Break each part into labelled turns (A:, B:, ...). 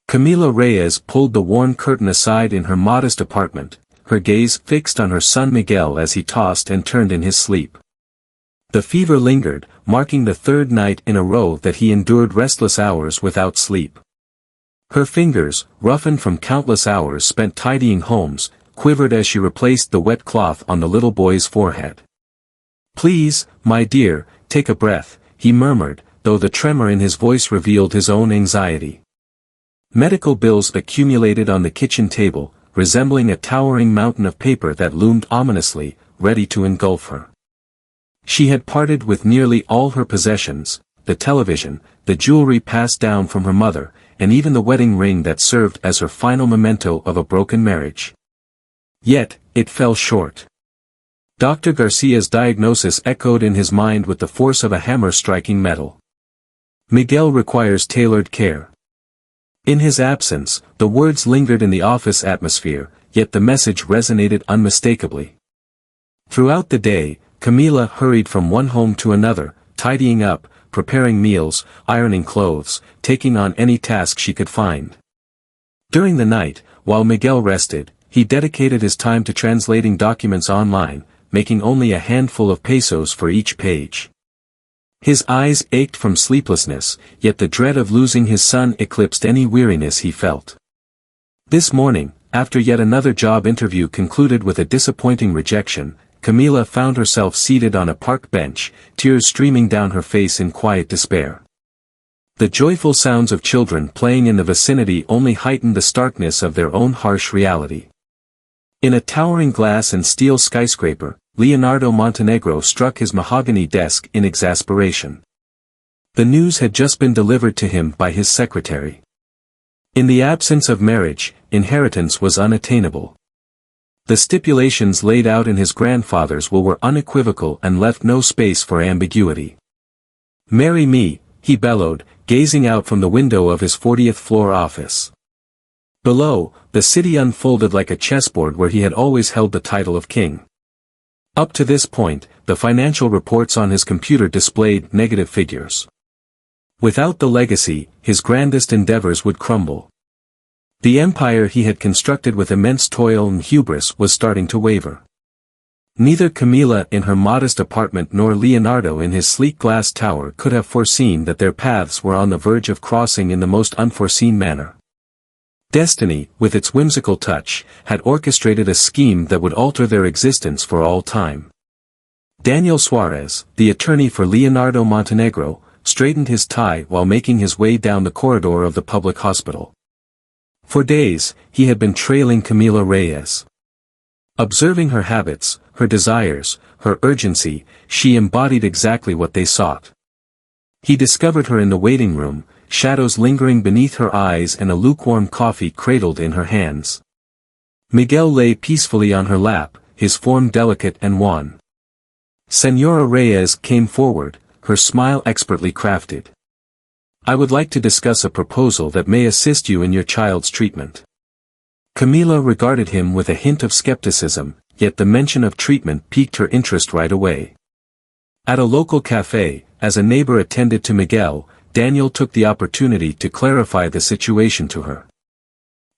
A: Camila Reyes pulled the worn curtain aside in her modest apartment, her gaze fixed on her son Miguel as he tossed and turned in his sleep. The fever lingered, marking the third night in a row that he endured restless hours without sleep. Her fingers, roughened from countless hours spent tidying homes, quivered as she replaced the wet cloth on the little boy's forehead. "Please, my dear, take a breath," he murmured, though the tremor in his voice revealed his own anxiety. Medical bills accumulated on the kitchen table, resembling a towering mountain of paper that loomed ominously, ready to engulf her. She had parted with nearly all her possessions, the television, the jewelry passed down from her mother, and even the wedding ring that served as her final memento of a broken marriage. Yet, it fell short. Dr. Garcia's diagnosis echoed in his mind with the force of a hammer striking metal. Miguel requires tailored care. In his absence, the words lingered in the office atmosphere, yet the message resonated unmistakably. Throughout the day, Camila hurried from one home to another, tidying up, preparing meals, ironing clothes, taking on any task she could find. During the night, while Miguel rested, he dedicated his time to translating documents online, making only a handful of pesos for each page. His eyes ached from sleeplessness, yet the dread of losing his son eclipsed any weariness he felt. This morning, after yet another job interview concluded with a disappointing rejection, Camila found herself seated on a park bench, tears streaming down her face in quiet despair. The joyful sounds of children playing in the vicinity only heightened the starkness of their own harsh reality. In a towering glass and steel skyscraper, Leonardo Montenegro struck his mahogany desk in exasperation. The news had just been delivered to him by his secretary. In the absence of marriage, inheritance was unattainable. The stipulations laid out in his grandfather's will were unequivocal and left no space for ambiguity. "Marry me," he bellowed, gazing out from the window of his 40th floor office. Below, the city unfolded like a chessboard where he had always held the title of king. Up to this point, the financial reports on his computer displayed negative figures. Without the legacy, his grandest endeavors would crumble. The empire he had constructed with immense toil and hubris was starting to waver. Neither Camila in her modest apartment nor Leonardo in his sleek glass tower could have foreseen that their paths were on the verge of crossing in the most unforeseen manner. Destiny, with its whimsical touch, had orchestrated a scheme that would alter their existence for all time. Daniel Suarez, the attorney for Leonardo Montenegro, straightened his tie while making his way down the corridor of the public hospital. For days, he had been trailing Camila Reyes. Observing her habits, her desires, her urgency, she embodied exactly what they sought. He discovered her in the waiting room, shadows lingering beneath her eyes and a lukewarm coffee cradled in her hands. Miguel lay peacefully on her lap, his form delicate and wan. Senora Reyes came forward, her smile expertly crafted. "I would like to discuss a proposal that may assist you in your child's treatment." Camila regarded him with a hint of skepticism, yet the mention of treatment piqued her interest right away. At a local cafe, as a neighbor attended to Miguel, Daniel took the opportunity to clarify the situation to her.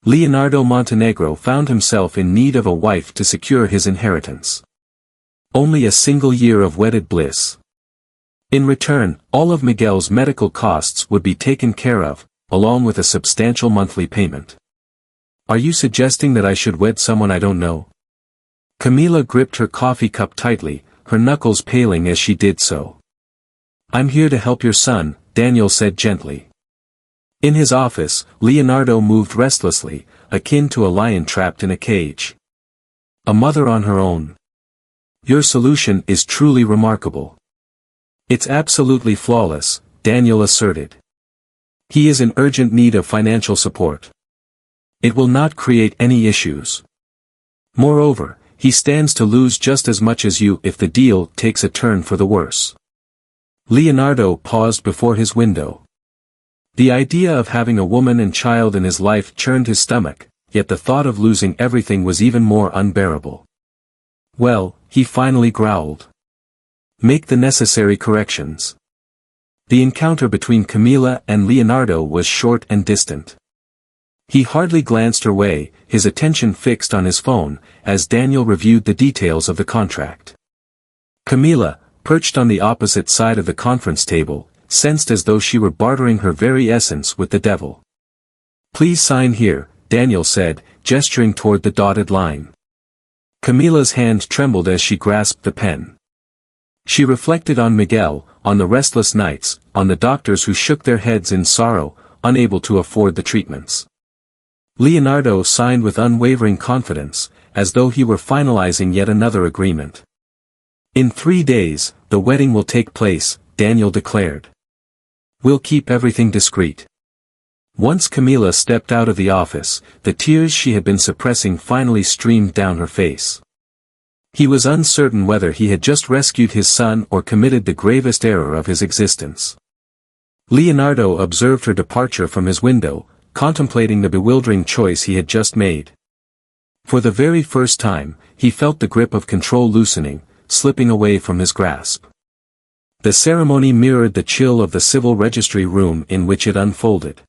A: Leonardo Montenegro found himself in need of a wife to secure his inheritance. Only a single year of wedded bliss. In return, all of Miguel's medical costs would be taken care of, along with a substantial monthly payment. "Are you suggesting that I should wed someone I don't know?" Camila gripped her coffee cup tightly, her knuckles paling as she did so. "I'm here to help your son," Daniel said gently. In his office, Leonardo moved restlessly, akin to a lion trapped in a cage. "A mother on her own. Your solution is truly remarkable." "It's absolutely flawless," Daniel asserted. "He is in urgent need of financial support. It will not create any issues. Moreover, he stands to lose just as much as you if the deal takes a turn for the worse." Leonardo paused before his window. The idea of having a woman and child in his life churned his stomach, yet the thought of losing everything was even more unbearable. "Well," he finally growled. "Make the necessary corrections." The encounter between Camila and Leonardo was short and distant. He hardly glanced her way, his attention fixed on his phone, as Daniel reviewed the details of the contract. Camila, perched on the opposite side of the conference table, sensed as though she were bartering her very essence with the devil. "Please sign here," Daniel said, gesturing toward the dotted line. Camila's hand trembled as she grasped the pen. She reflected on Miguel, on the restless nights, on the doctors who shook their heads in sorrow, unable to afford the treatments. Leonardo signed with unwavering confidence, as though he were finalizing yet another agreement. "In 3 days, the wedding will take place," Daniel declared. "We'll keep everything discreet." Once Camila stepped out of the office, the tears she had been suppressing finally streamed down her face. He was uncertain whether he had just rescued his son or committed the gravest error of his existence. Leonardo observed her departure from his window, contemplating the bewildering choice he had just made. For the very first time, he felt the grip of control loosening, slipping away from his grasp. The ceremony mirrored the chill of the civil registry room in which it unfolded.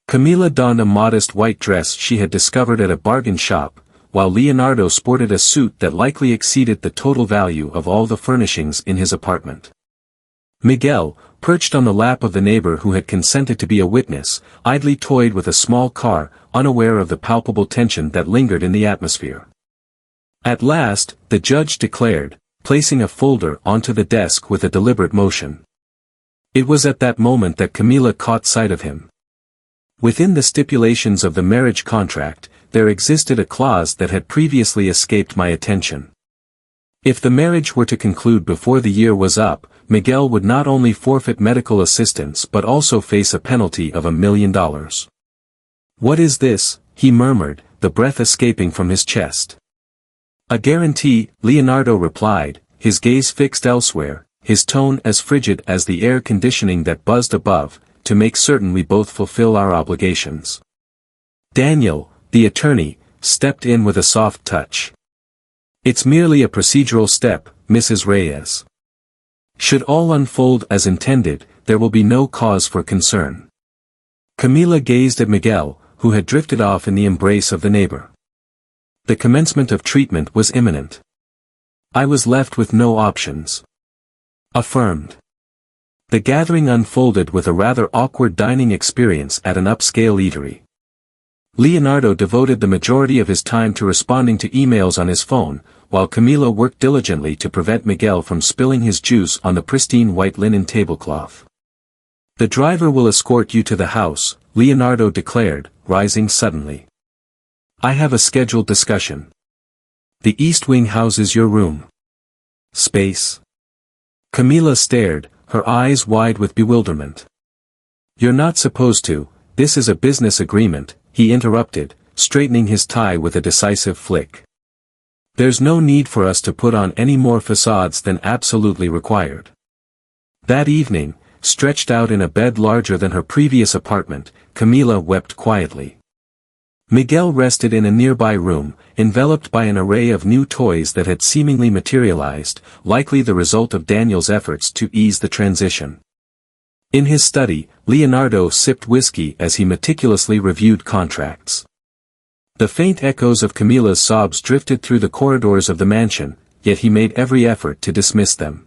A: Camila donned a modest white dress she had discovered at a bargain shop, while Leonardo sported a suit that likely exceeded the total value of all the furnishings in his apartment. Miguel, perched on the lap of the neighbor who had consented to be a witness, idly toyed with a small car, unaware of the palpable tension that lingered in the atmosphere. At last, the judge declared, placing a folder onto the desk with a deliberate motion. It was at that moment that Camila caught sight of him. Within the stipulations of the marriage contract, there existed a clause that had previously escaped my attention. If the marriage were to conclude before the year was up, Miguel would not only forfeit medical assistance but also face a penalty of $1 million. "What is this?" he murmured, the breath escaping from his chest. "A guarantee," Leonardo replied, his gaze fixed elsewhere, his tone as frigid as the air conditioning that buzzed above, "to make certain we both fulfill our obligations." Daniel, the attorney, stepped in with a soft touch. "It's merely a procedural step, Mrs. Reyes. Should all unfold as intended, there will be no cause for concern." Camila gazed at Miguel, who had drifted off in the embrace of the neighbor. The commencement of treatment was imminent. I was left with no options. Affirmed. The gathering unfolded with a rather awkward dining experience at an upscale eatery. Leonardo devoted the majority of his time to responding to emails on his phone, while Camila worked diligently to prevent Miguel from spilling his juice on the pristine white linen tablecloth. "The driver will escort you to the house," Leonardo declared, rising suddenly. "I have a scheduled discussion. The East Wing houses your room." "Space?" Camila stared, her eyes wide with bewilderment. "You're not supposed to, this is a business agreement," he interrupted, straightening his tie with a decisive flick. "There's no need for us to put on any more facades than absolutely required." That evening, stretched out in a bed larger than her previous apartment, Camila wept quietly. Miguel rested in a nearby room, enveloped by an array of new toys that had seemingly materialized, likely the result of Daniel's efforts to ease the transition. In his study, Leonardo sipped whiskey as he meticulously reviewed contracts. The faint echoes of Camila's sobs drifted through the corridors of the mansion, yet he made every effort to dismiss them.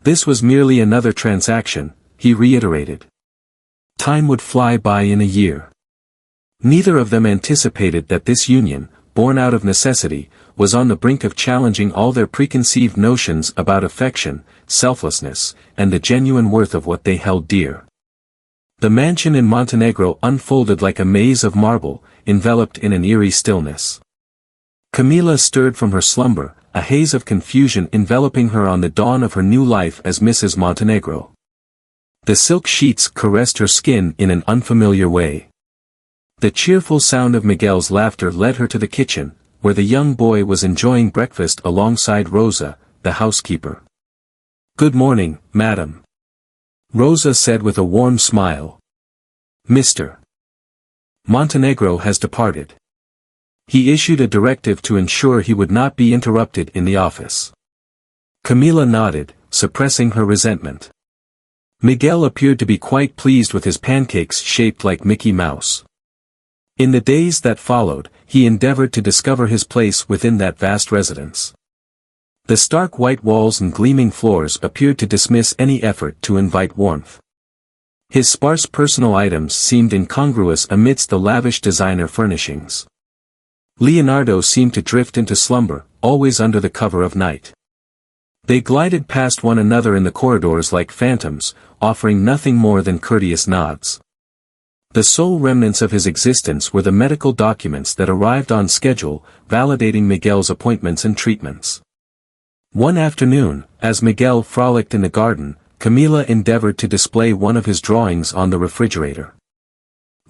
A: This was merely another transaction, he reiterated. Time would fly by in a year. Neither of them anticipated that this union, born out of necessity, was on the brink of challenging all their preconceived notions about affection, selflessness, and the genuine worth of what they held dear. The mansion in Montenegro unfolded like a maze of marble, enveloped in an eerie stillness. Camila stirred from her slumber, a haze of confusion enveloping her on the dawn of her new life as Mrs. Montenegro. The silk sheets caressed her skin in an unfamiliar way. The cheerful sound of Miguel's laughter led her to the kitchen, where the young boy was enjoying breakfast alongside Rosa, the housekeeper. "Good morning, madam," Rosa said with a warm smile. "Mr. Montenegro has departed. He issued a directive to ensure he would not be interrupted in the office." Camila nodded, suppressing her resentment. Miguel appeared to be quite pleased with his pancakes shaped like Mickey Mouse. In the days that followed, he endeavored to discover his place within that vast residence. The stark white walls and gleaming floors appeared to dismiss any effort to invite warmth. His sparse personal items seemed incongruous amidst the lavish designer furnishings. Leonardo seemed to drift into slumber, always under the cover of night. They glided past one another in the corridors like phantoms, offering nothing more than courteous nods. The sole remnants of his existence were the medical documents that arrived on schedule, validating Miguel's appointments and treatments. One afternoon, as Miguel frolicked in the garden, Camila endeavored to display one of his drawings on the refrigerator.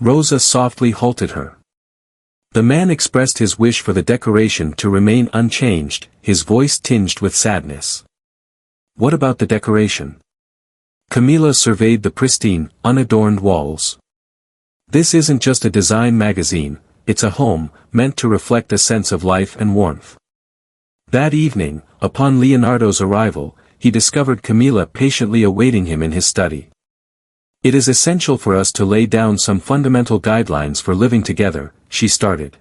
A: Rosa softly halted her. The man expressed his wish for the decoration to remain unchanged, his voice tinged with sadness. "What about the decoration?" Camila surveyed the pristine, unadorned walls. "This isn't just a design magazine, it's a home, meant to reflect a sense of life and warmth." That evening, upon Leonardo's arrival, he discovered Camila patiently awaiting him in his study. "It is essential for us to lay down some fundamental guidelines for living together," she started.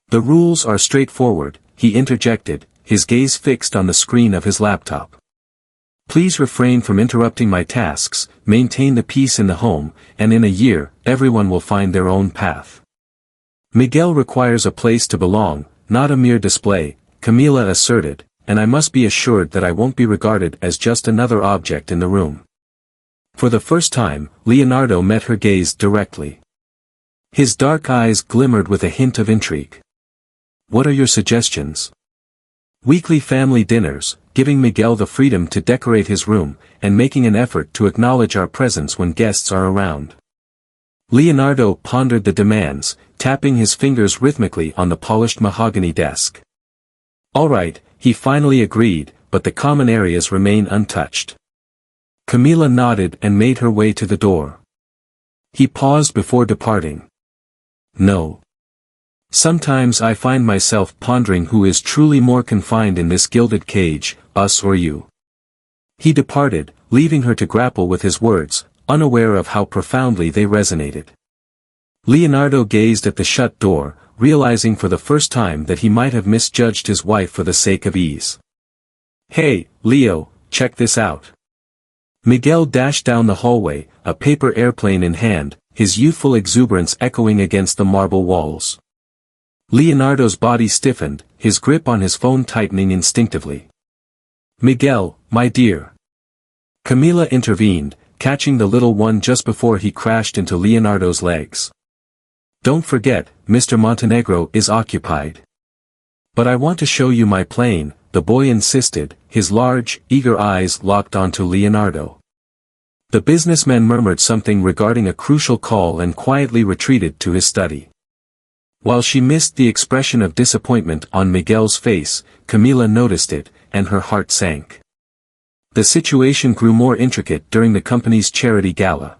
A: "The rules are straightforward," he interjected, his gaze fixed on the screen of his laptop. "Please refrain from interrupting my tasks, maintain the peace in the home, and in a year, everyone will find their own path." "Miguel requires a place to belong, not a mere display," Camila asserted, "and I must be assured that I won't be regarded as just another object in the room." For the first time, Leonardo met her gaze directly. His dark eyes glimmered with a hint of intrigue. "What are your suggestions?" "Weekly family dinners, giving Miguel the freedom to decorate his room, and making an effort to acknowledge our presence when guests are around." Leonardo pondered the demands, tapping his fingers rhythmically on the polished mahogany desk. "All right," he finally agreed, "but the common areas remain untouched." Camila nodded and made her way to the door. He paused before departing. "No. Sometimes I find myself pondering who is truly more confined in this gilded cage, us or you." He departed, leaving her to grapple with his words, unaware of how profoundly they resonated. Leonardo gazed at the shut door, realizing for the first time that he might have misjudged his wife for the sake of ease. "Hey, Leo, check this out." Miguel dashed down the hallway, a paper airplane in hand, his youthful exuberance echoing against the marble walls. Leonardo's body stiffened, his grip on his phone tightening instinctively. "Miguel, my dear." Camila intervened, catching the little one just before he crashed into Leonardo's legs. "Don't forget, Mr. Montenegro is occupied." "But I want to show you my plane," the boy insisted, his large, eager eyes locked onto Leonardo. The businessman murmured something regarding a crucial call and quietly retreated to his study. While she missed the expression of disappointment on Miguel's face, Camila noticed it, and her heart sank. The situation grew more intricate during the company's charity gala.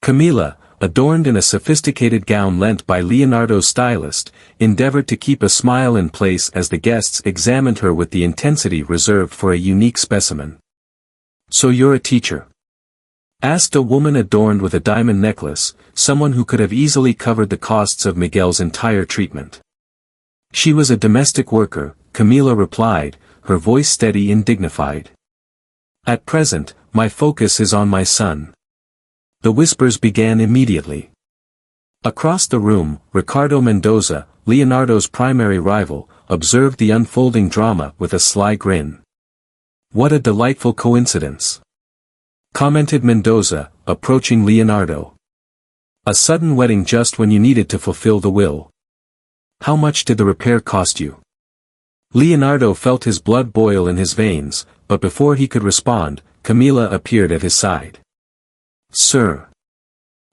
A: Camila, adorned in a sophisticated gown lent by Leonardo's stylist, endeavored to keep a smile in place as the guests examined her with the intensity reserved for a unique specimen. "So you're a teacher?" asked a woman adorned with a diamond necklace, someone who could have easily covered the costs of Miguel's entire treatment. "She was a domestic worker," Camila replied, her voice steady and dignified. "At present, my focus is on my son." The whispers began immediately. Across the room, Ricardo Mendoza, Leonardo's primary rival, observed the unfolding drama with a sly grin. "What a delightful coincidence," commented Mendoza, approaching Leonardo. "A sudden wedding just when you needed to fulfill the will. How much did the repair cost you?" Leonardo felt his blood boil in his veins, but before he could respond, Camila appeared at his side. "Sir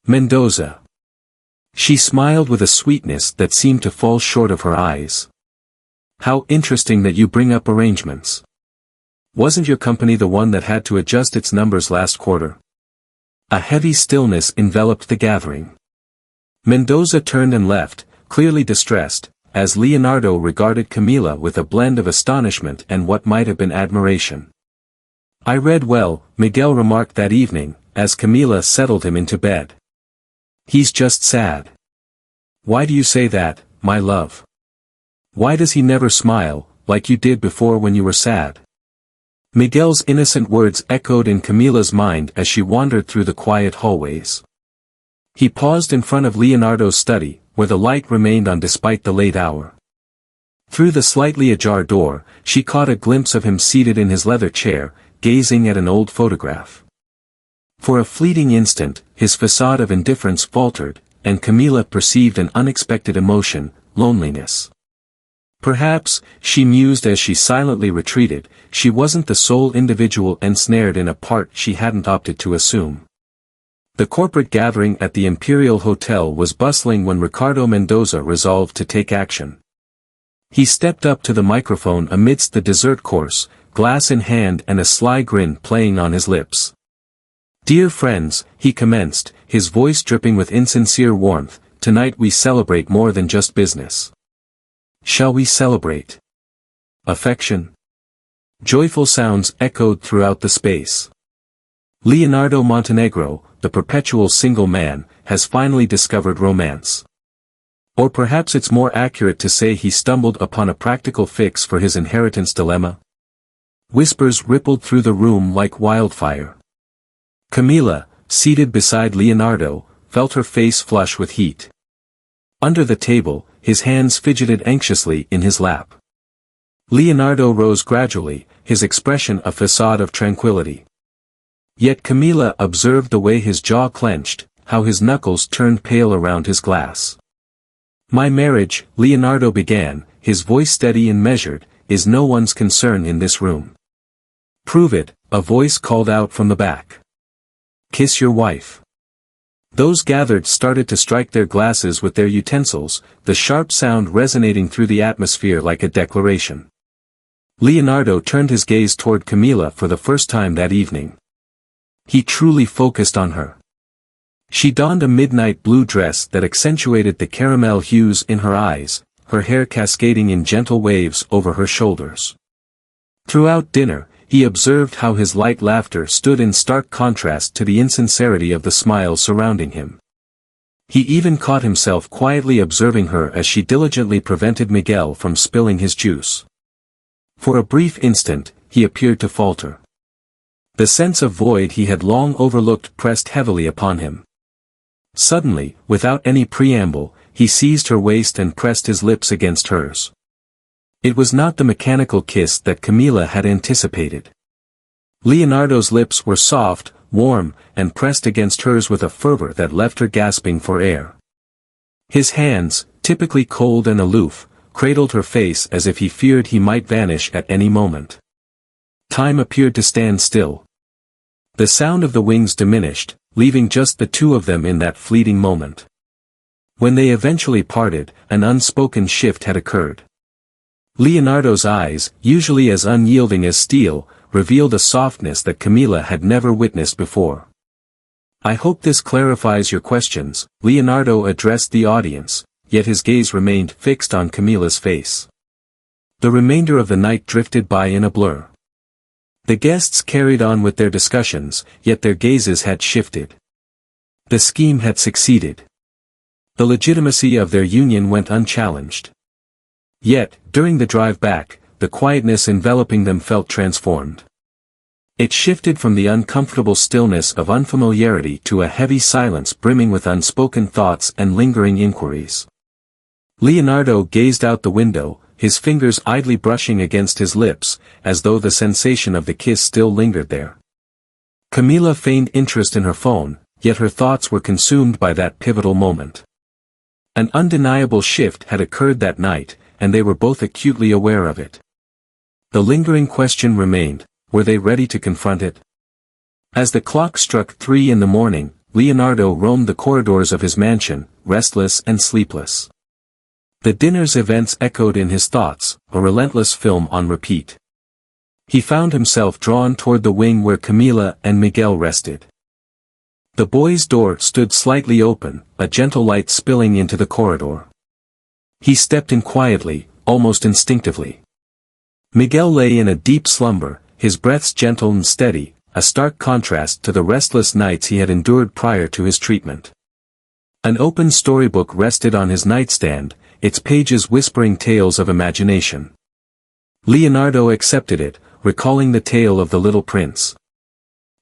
A: Mendoza." She smiled with a sweetness that seemed to fall short of her eyes. "How interesting that you bring up arrangements. Wasn't your company the one that had to adjust its numbers last quarter?" A heavy stillness enveloped the gathering. Mendoza turned and left, clearly distressed, as Leonardo regarded Camila with a blend of astonishment and what might have been admiration. "I read well," Miguel remarked that evening, as Camila settled him into bed. "He's just sad." Why do you say that, my love? Why does he never smile, like you did before when you were sad? Miguel's innocent words echoed in Camila's mind as she wandered through the quiet hallways. He paused in front of Leonardo's study, where the light remained on despite the late hour. Through the slightly ajar door, she caught a glimpse of him seated in his leather chair, gazing at an old photograph. For a fleeting instant, his facade of indifference faltered, and Camila perceived an unexpected emotion, loneliness. Perhaps, she mused as she silently retreated, she wasn't the sole individual ensnared in a part she hadn't opted to assume. The corporate gathering at the Imperial Hotel was bustling when Ricardo Mendoza resolved to take action. He stepped up to the microphone amidst the dessert course, glass in hand and a sly grin playing on his lips. "Dear friends," he commenced, his voice dripping with insincere warmth, "tonight we celebrate more than just business. Shall we celebrate affection?" Joyful sounds echoed throughout the space. Leonardo Montenegro, the perpetual single man, has finally discovered romance. Or perhaps it's more accurate to say he stumbled upon a practical fix for his inheritance dilemma. Whispers rippled through the room like wildfire. Camila, seated beside Leonardo, felt her face flush with heat. Under the table, his hands fidgeted anxiously in his lap. Leonardo rose gradually, his expression a facade of tranquility. Yet Camila observed the way his jaw clenched, how his knuckles turned pale around his glass. "My marriage," Leonardo began, his voice steady and measured, "is no one's concern in this room." "Prove it," a voice called out from the back. "Kiss your wife." Those gathered started to strike their glasses with their utensils, the sharp sound resonating through the atmosphere like a declaration. Leonardo turned his gaze toward Camila for the first time that evening. He truly focused on her. She donned a midnight blue dress that accentuated the caramel hues in her eyes, her hair cascading in gentle waves over her shoulders. Throughout dinner, he observed how his light laughter stood in stark contrast to the insincerity of the smiles surrounding him. He even caught himself quietly observing her as she diligently prevented Miguel from spilling his juice. For a brief instant, he appeared to falter. The sense of void he had long overlooked pressed heavily upon him. Suddenly, without any preamble, he seized her waist and pressed his lips against hers. It was not the mechanical kiss that Camila had anticipated. Leonardo's lips were soft, warm, and pressed against hers with a fervor that left her gasping for air. His hands, typically cold and aloof, cradled her face as if he feared he might vanish at any moment. Time appeared to stand still. The sound of the wings diminished, leaving just the two of them in that fleeting moment. When they eventually parted, an unspoken shift had occurred. Leonardo's eyes, usually as unyielding as steel, revealed a softness that Camila had never witnessed before. "I hope this clarifies your questions," Leonardo addressed the audience, yet his gaze remained fixed on Camila's face. The remainder of the night drifted by in a blur. The guests carried on with their discussions, yet their gazes had shifted. The scheme had succeeded. The legitimacy of their union went unchallenged. Yet, during the drive back, the quietness enveloping them felt transformed. It shifted from the uncomfortable stillness of unfamiliarity to a heavy silence brimming with unspoken thoughts and lingering inquiries. Leonardo gazed out the window, his fingers idly brushing against his lips, as though the sensation of the kiss still lingered there. Camila feigned interest in her phone, yet her thoughts were consumed by that pivotal moment. An undeniable shift had occurred that night, and they were both acutely aware of it. The lingering question remained, were they ready to confront it? As the clock struck 3 in the morning, Leonardo roamed the corridors of his mansion, restless and sleepless. The dinner's events echoed in his thoughts, a relentless film on repeat. He found himself drawn toward the wing where Camila and Miguel rested. The boy's door stood slightly open, a gentle light spilling into the corridor. He stepped in quietly, almost instinctively. Miguel lay in a deep slumber, his breaths gentle and steady, a stark contrast to the restless nights he had endured prior to his treatment. An open storybook rested on his nightstand, its pages whispering tales of imagination. Leonardo accepted it, recalling the tale of the little prince.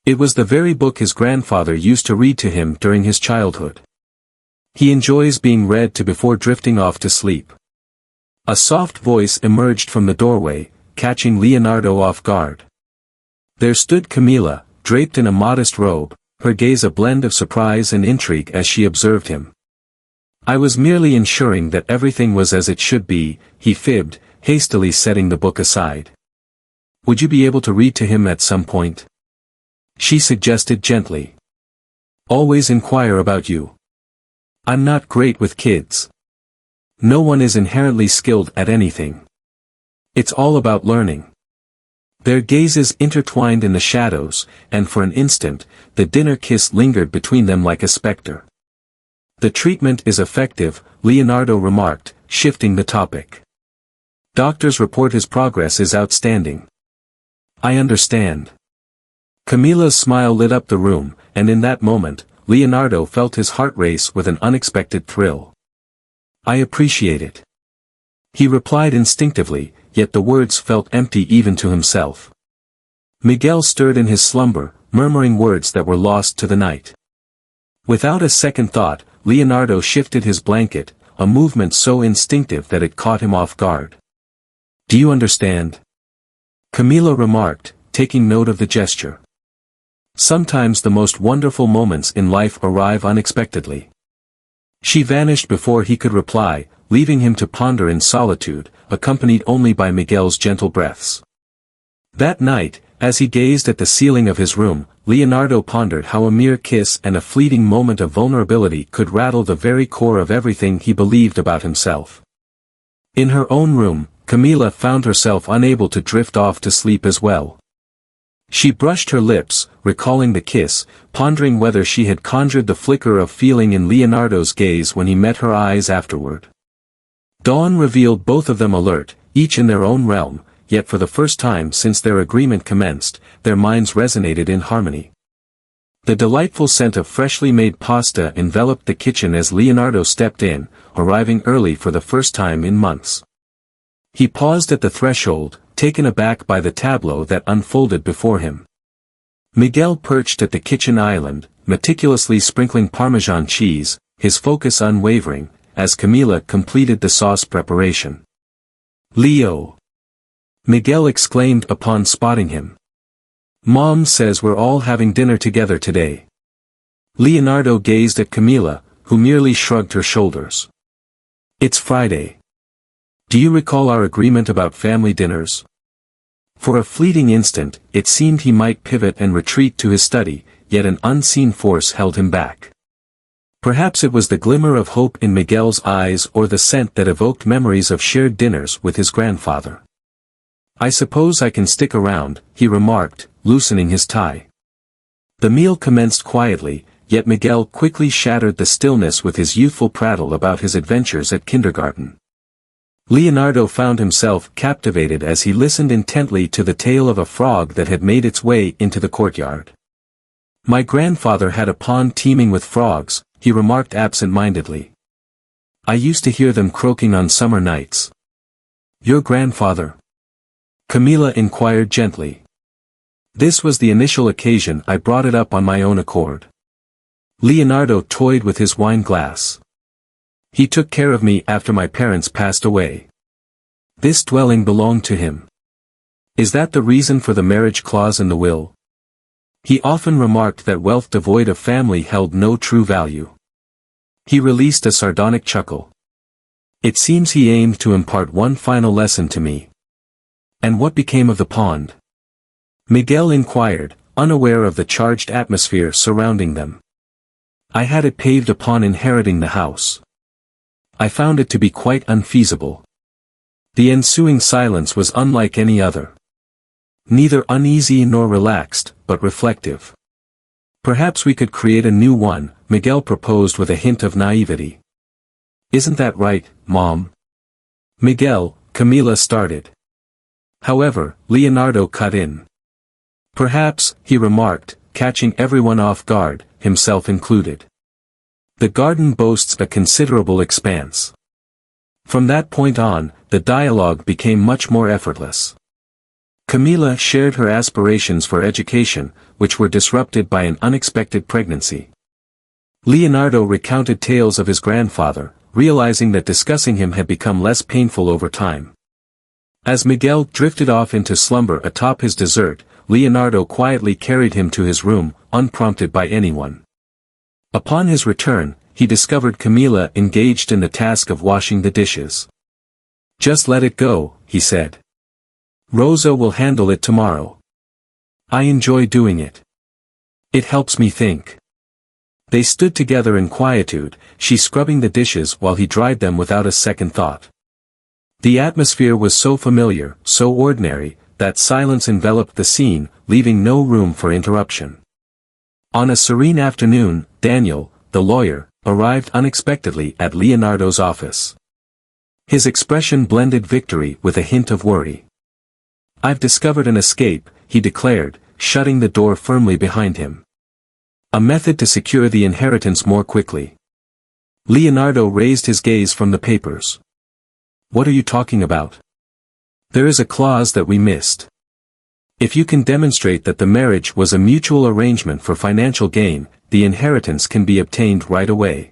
A: It was the very book his grandfather used to read to him during his childhood. He enjoys being read to before drifting off to sleep. A soft voice emerged from the doorway, catching Leonardo off guard. There stood Camilla, draped in a modest robe, her gaze a blend of surprise and intrigue as she observed him. "I was merely ensuring that everything was as it should be," he fibbed, hastily setting the book aside. "Would you be able to read to him at some point?" she suggested gently. "Always inquire about you. I'm not great with kids. No one is inherently skilled at anything. It's all about learning." Their gazes intertwined in the shadows, and for an instant, the dinner kiss lingered between them like a specter. "The treatment is effective," Leonardo remarked, shifting the topic. "Doctors report his progress is outstanding." "I understand." Camilla's smile lit up the room, and in that moment, Leonardo felt his heart race with an unexpected thrill. "I appreciate it," he replied instinctively, yet the words felt empty even to himself. Miguel stirred in his slumber, murmuring words that were lost to the night. Without a second thought, Leonardo shifted his blanket, a movement so instinctive that it caught him off guard. "Do you understand?" Camilla remarked, taking note of the gesture. "Sometimes the most wonderful moments in life arrive unexpectedly." She vanished before he could reply, leaving him to ponder in solitude, accompanied only by Miguel's gentle breaths. That night, as he gazed at the ceiling of his room, Leonardo pondered how a mere kiss and a fleeting moment of vulnerability could rattle the very core of everything he believed about himself. In her own room, Camilla found herself unable to drift off to sleep as well. She brushed her lips, recalling the kiss, pondering whether she had conjured the flicker of feeling in Leonardo's gaze when he met her eyes afterward. Dawn revealed both of them alert, each in their own realm, yet for the first time since their agreement commenced, their minds resonated in harmony. The delightful scent of freshly made pasta enveloped the kitchen as Leonardo stepped in, arriving early for the first time in months. He paused at the threshold, taken aback by the tableau that unfolded before him. Miguel perched at the kitchen island, meticulously sprinkling Parmesan cheese, his focus unwavering, as Camilla completed the sauce preparation. "Leo!" Miguel exclaimed upon spotting him. "Mom says we're all having dinner together today." Leonardo gazed at Camilla, who merely shrugged her shoulders. "It's Friday. Do you recall our agreement about family dinners?" For a fleeting instant, it seemed he might pivot and retreat to his study, yet an unseen force held him back. Perhaps it was the glimmer of hope in Miguel's eyes or the scent that evoked memories of shared dinners with his grandfather. "I suppose I can stick around," he remarked, loosening his tie. The meal commenced quietly, yet Miguel quickly shattered the stillness with his youthful prattle about his adventures at kindergarten. Leonardo found himself captivated as he listened intently to the tale of a frog that had made its way into the courtyard. "My grandfather had a pond teeming with frogs," he remarked absent-mindedly. "I used to hear them croaking on summer nights." "Your grandfather?" Camilla inquired gently. "This was the initial occasion I brought it up on my own accord." Leonardo toyed with his wine glass. "He took care of me after my parents passed away. This dwelling belonged to him." "Is that the reason for the marriage clause in the will?" He often remarked that wealth devoid of family held no true value. He released a sardonic chuckle. "It seems he aimed to impart one final lesson to me." "And what became of the pond?" Miguel inquired, unaware of the charged atmosphere surrounding them. "I had it paved upon inheriting the house. I found it to be quite unfeasible." The ensuing silence was unlike any other. Neither uneasy nor relaxed, but reflective. "Perhaps we could create a new one," Miguel proposed with a hint of naivety. "Isn't that right, Mom?" "Miguel," Camilla started. However, Leonardo cut in. "Perhaps," he remarked, catching everyone off guard, himself included. The garden boasts a considerable expanse. From that point on, the dialogue became much more effortless. Camilla shared her aspirations for education, which were disrupted by an unexpected pregnancy. Leonardo recounted tales of his grandfather, realizing that discussing him had become less painful over time. As Miguel drifted off into slumber atop his dessert, Leonardo quietly carried him to his room, unprompted by anyone. Upon his return, he discovered Camilla engaged in the task of washing the dishes. "Just let it go," he said. "Rosa will handle it tomorrow. I enjoy doing it. It helps me think." They stood together in quietude, she scrubbing the dishes while he dried them without a second thought. The atmosphere was so familiar, so ordinary, that silence enveloped the scene, leaving no room for interruption. On a serene afternoon, Daniel, the lawyer, arrived unexpectedly at Leonardo's office. His expression blended victory with a hint of worry. "I've discovered an escape," he declared, shutting the door firmly behind him. "A method to secure the inheritance more quickly." Leonardo raised his gaze from the papers. "What are you talking about?" "There is a clause that we missed. If you can demonstrate that the marriage was a mutual arrangement for financial gain, the inheritance can be obtained right away.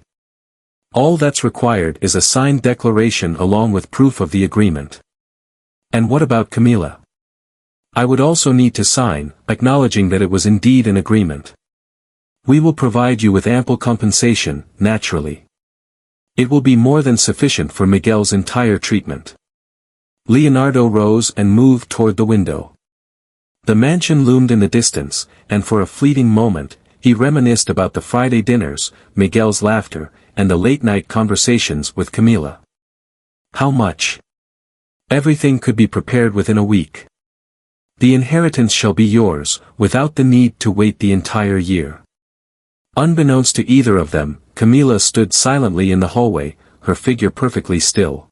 A: All that's required is a signed declaration along with proof of the agreement." "And what about Camilla?" "I would also need to sign, acknowledging that it was indeed an agreement. We will provide you with ample compensation, naturally. It will be more than sufficient for Miguel's entire treatment." Leonardo rose and moved toward the window. The mansion loomed in the distance, and for a fleeting moment, he reminisced about the Friday dinners, Miguel's laughter, and the late-night conversations with Camilla. How much? Everything could be prepared within a week. The inheritance shall be yours, without the need to wait the entire year. Unbeknownst to either of them, Camilla stood silently in the hallway, her figure perfectly still.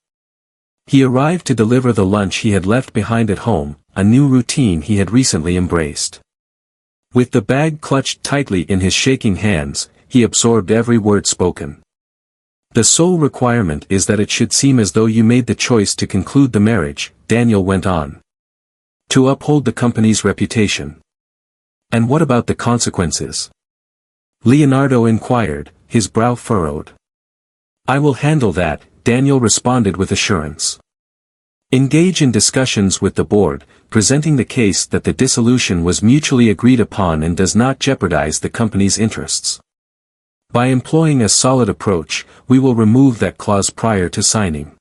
A: He arrived to deliver the lunch he had left behind at home, a new routine he had recently embraced. With the bag clutched tightly in his shaking hands, he absorbed every word spoken. "The sole requirement is that it should seem as though you made the choice to conclude the marriage," Daniel went on. "To uphold the company's reputation." "And what about the consequences?" Leonardo inquired, his brow furrowed. "I will handle that," Daniel responded with assurance. "Engage in discussions with the board, presenting the case that the dissolution was mutually agreed upon and does not jeopardize the company's interests. By employing a solid approach, we will remove that clause prior to signing."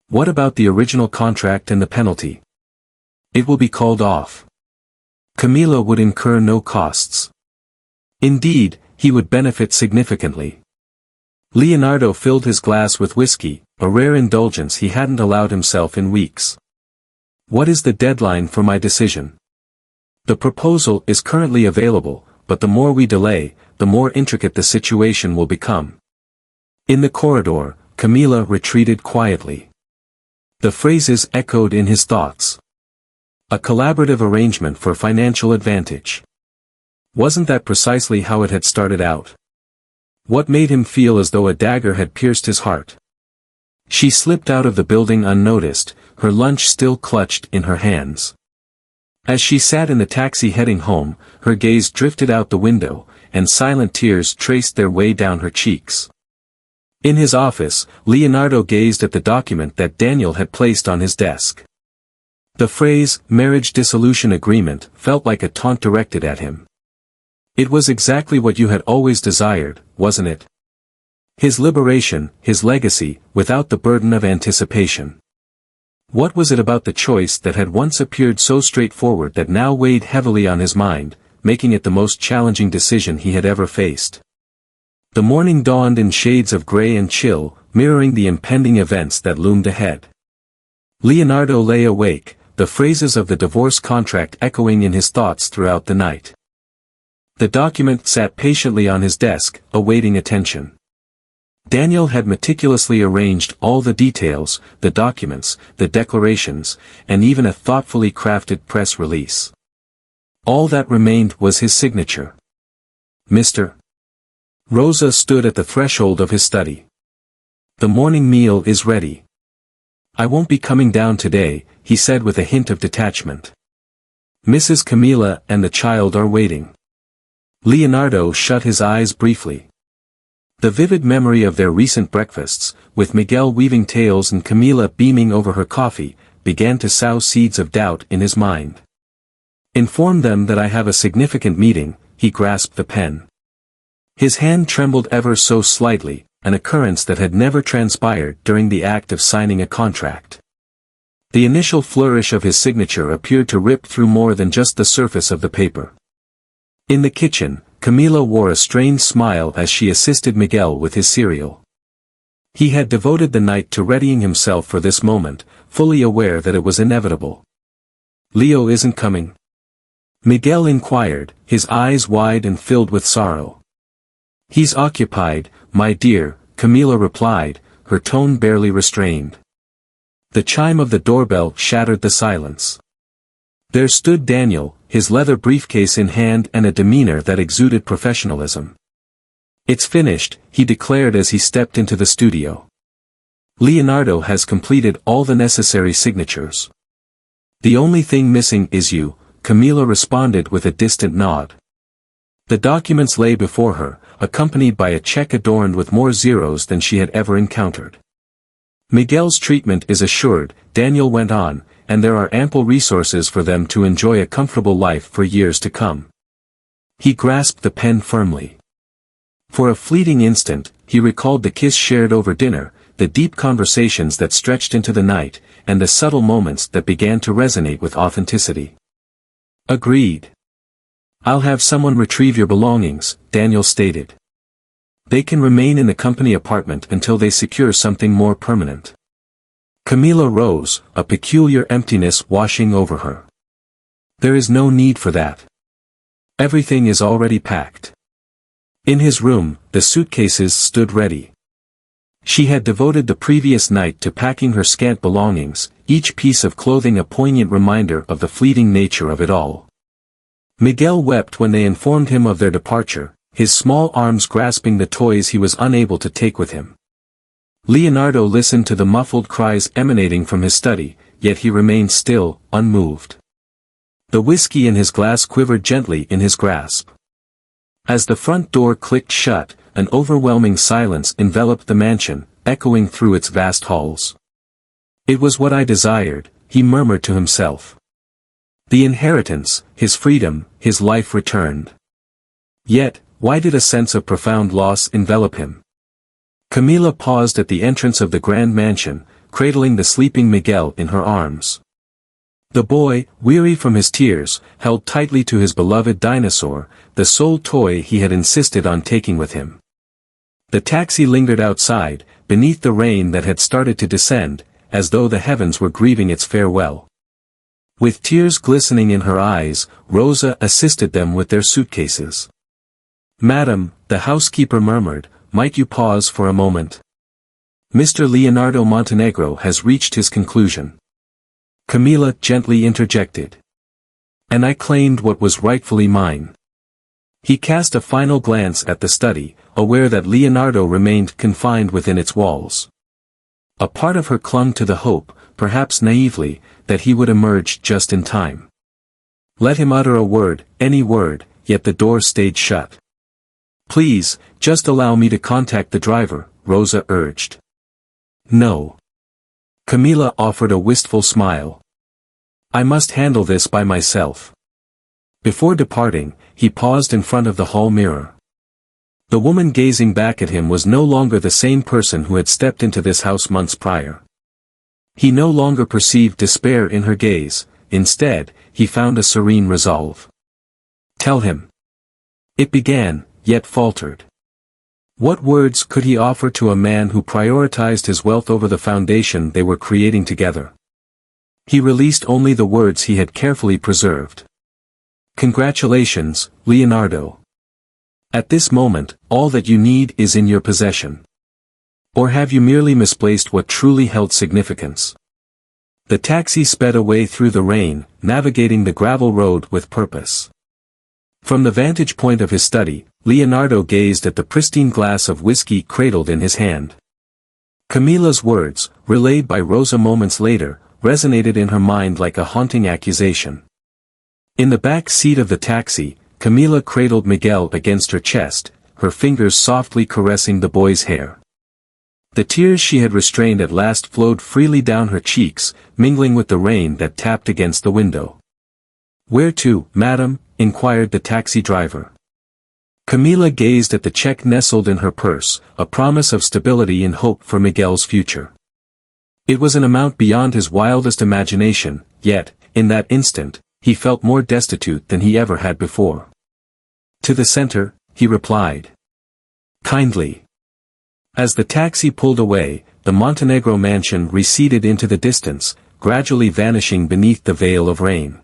A: "What about the original contract and the penalty?" "It will be called off. Camilla would incur no costs. Indeed, he would benefit significantly." Leonardo filled his glass with whiskey, a rare indulgence he hadn't allowed himself in weeks. "What is the deadline for my decision?" "The proposal is currently available, but the more we delay, the more intricate the situation will become." In the corridor, Camilla retreated quietly. The phrases echoed in his thoughts. A collaborative arrangement for financial advantage. Wasn't that precisely how it had started out? What made him feel as though a dagger had pierced his heart? She slipped out of the building unnoticed, her lunch still clutched in her hands. As she sat in the taxi heading home, her gaze drifted out the window, and silent tears traced their way down her cheeks. In his office, Leonardo gazed at the document that Daniel had placed on his desk. The phrase, "marriage dissolution agreement," felt like a taunt directed at him. It was exactly what you had always desired, wasn't it? His liberation, his legacy, without the burden of anticipation. What was it about the choice that had once appeared so straightforward that now weighed heavily on his mind, making it the most challenging decision he had ever faced? The morning dawned in shades of gray and chill, mirroring the impending events that loomed ahead. Leonardo lay awake, the phrases of the divorce contract echoing in his thoughts throughout the night. The document sat patiently on his desk, awaiting attention. Daniel had meticulously arranged all the details, the documents, the declarations, and even a thoughtfully crafted press release. All that remained was his signature. Mr. Rosa stood at the threshold of his study. The morning meal is ready. I won't be coming down today, he said with a hint of detachment. Mrs. Camilla and the child are waiting. Leonardo shut his eyes briefly. The vivid memory of their recent breakfasts, with Miguel weaving tales and Camilla beaming over her coffee, began to sow seeds of doubt in his mind. Inform them that I have a significant meeting, he grasped the pen. His hand trembled ever so slightly, an occurrence that had never transpired during the act of signing a contract. The initial flourish of his signature appeared to rip through more than just the surface of the paper. In the kitchen, Camilla wore a strained smile as she assisted Miguel with his cereal. He had devoted the night to readying himself for this moment, fully aware that it was inevitable. Leo isn't coming? Miguel inquired, his eyes wide and filled with sorrow. He's occupied, my dear, Camilla replied, her tone barely restrained. The chime of the doorbell shattered the silence. There stood Daniel, his leather briefcase in hand and a demeanor that exuded professionalism. It's finished, he declared as he stepped into the studio. Leonardo has completed all the necessary signatures. The only thing missing is you, Camilla responded with a distant nod. The documents lay before her, accompanied by a check adorned with more zeros than she had ever encountered. Miguel's treatment is assured, Daniel went on, and there are ample resources for them to enjoy a comfortable life for years to come. He grasped the pen firmly. For a fleeting instant, he recalled the kiss shared over dinner, the deep conversations that stretched into the night, and the subtle moments that began to resonate with authenticity. Agreed. I'll have someone retrieve your belongings, Daniel stated. They can remain in the company apartment until they secure something more permanent. Camilla rose, a peculiar emptiness washing over her. There is no need for that. Everything is already packed. In his room, the suitcases stood ready. She had devoted the previous night to packing her scant belongings, each piece of clothing a poignant reminder of the fleeting nature of it all. Miguel wept when they informed him of their departure, his small arms grasping the toys he was unable to take with him. Leonardo listened to the muffled cries emanating from his study, yet he remained still, unmoved. The whiskey in his glass quivered gently in his grasp. As the front door clicked shut, an overwhelming silence enveloped the mansion, echoing through its vast halls. It was what I desired, he murmured to himself. The inheritance, his freedom, his life returned. Yet, why did a sense of profound loss envelop him? Camilla paused at the entrance of the grand mansion, cradling the sleeping Miguel in her arms. The boy, weary from his tears, held tightly to his beloved dinosaur, the sole toy he had insisted on taking with him. The taxi lingered outside, beneath the rain that had started to descend, as though the heavens were grieving its farewell. With tears glistening in her eyes, Rosa assisted them with their suitcases. Madam, the housekeeper murmured, might you pause for a moment? Mr. Leonardo Montenegro has reached his conclusion. Camilla gently interjected. And I claimed what was rightfully mine. He cast a final glance at the study, aware that Leonardo remained confined within its walls. A part of her clung to the hope, perhaps naively, that he would emerge just in time. Let him utter a word, any word, yet the door stayed shut. Please, just allow me to contact the driver, Rosa urged. No. Camilla offered a wistful smile. I must handle this by myself. Before departing, he paused in front of the hall mirror. The woman gazing back at him was no longer the same person who had stepped into this house months prior. He no longer perceived despair in her gaze, instead, he found a serene resolve. Tell him. It began, yet faltered. What words could he offer to a man who prioritized his wealth over the foundation they were creating together? He released only the words he had carefully preserved. Congratulations, Leonardo. At this moment, all that you need is in your possession. Or have you merely misplaced what truly held significance? The taxi sped away through the rain, navigating the gravel road with purpose. From the vantage point of his study, Leonardo gazed at the pristine glass of whiskey cradled in his hand. Camilla's words, relayed by Rosa moments later, resonated in her mind like a haunting accusation. In the back seat of the taxi, Camilla cradled Miguel against her chest, her fingers softly caressing the boy's hair. The tears she had restrained at last flowed freely down her cheeks, mingling with the rain that tapped against the window. "Where to, madam?" inquired the taxi driver. Camilla gazed at the check nestled in her purse, a promise of stability and hope for Miguel's future. It was an amount beyond his wildest imagination, yet, in that instant, he felt more destitute than he ever had before. "To the center," he replied. "Kindly." As the taxi pulled away, the Montenegro mansion receded into the distance, gradually vanishing beneath the veil of rain.